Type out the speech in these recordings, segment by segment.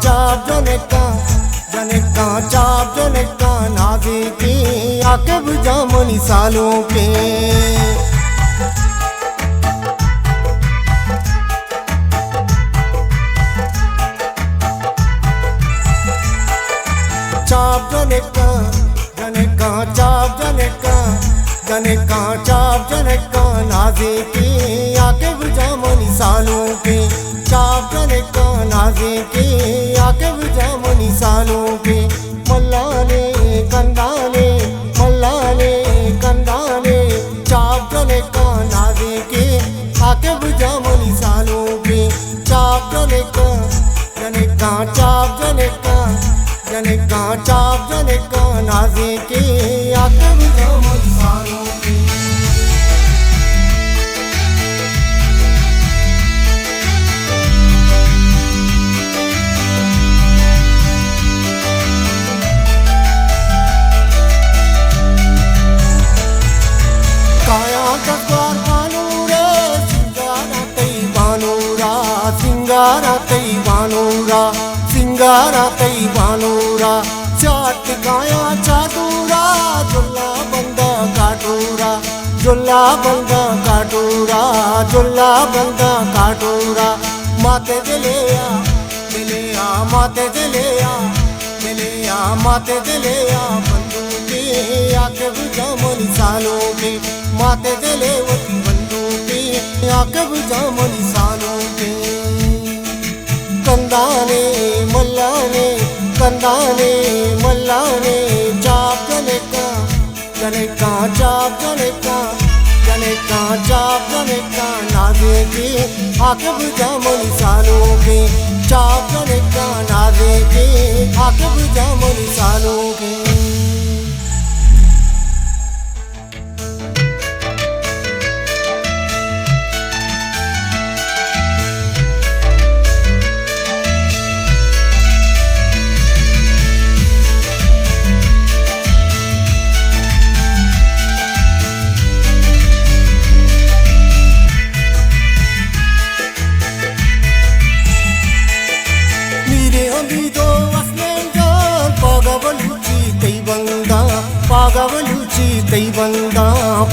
चाप जनका चाप जनका नाजे के आके बुझामनी सालों के चाप जनका चाप जनका चाप जनका नाजे के आके बुझामनी सालों के चाप जनका नाजे के आके बुझामनी सालों के मल्लाने कंदाने चाप जनका नाजे के आके बुझामनी सालों के चाप जनका चाप जनका नाजे के आके बुझामनी सालों के काया तस्वार बानूरा सिंगारा तई बानूरा चाट काया चाटूरा जुल्ला बंदा काटूरा माते दिलिया बंदूकी आके बुझामनी सालों के माते दिले वती बंदूकी आके बुझामनी सालों के कंदाने चाप जनका चाप जनका नाजे के आके बुझामनी सालों के चाप जनका नाजे के आके बुझामनी सालों के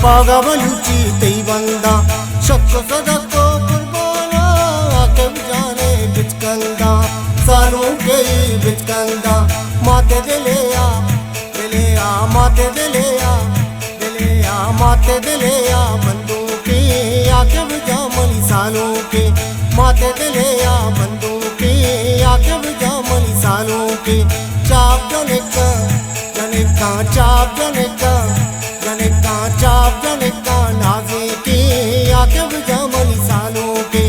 पागवलुची तई बंदा शक्को सदको कुर्बाना आके जाने बिचकंदा सालों के बिचकंदा माते दिलिया बंदूकी आके बुझामनी सालों के माते दिलिया बंदूकी आके बुझामनी सालों के चाप जनका नाजे के आके बुझामनी सालों के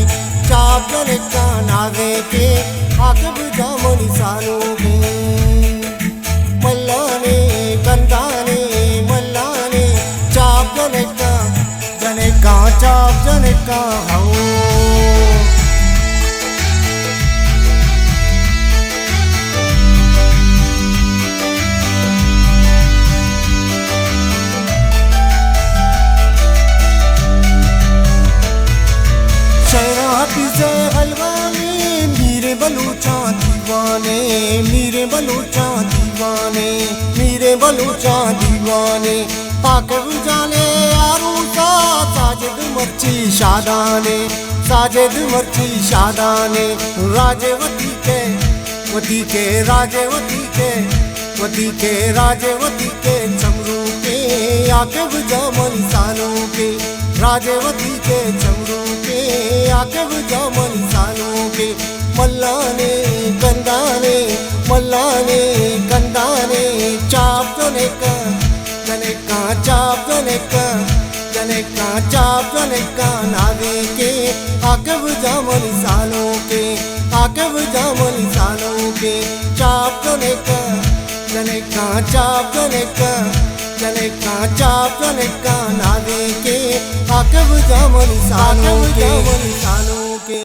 चाप जनका नाजे के आके बुझामनी सालों के मल्लाने कंदाने चाप जनका हो से हलवानी मीरे बलूचा दीवाने पाके बुझाने आरूसा साजिद मर्ची शादाने राजेवती के चमरू के आके बुझामनी सालों के राजेवती के चमरू के आके बुझामनी सालों के मल्लाने कंदाने चाप जनका नाजे के आके बुझामनी सालों के चाप जनका नाजे के आके बुझामनी सालों के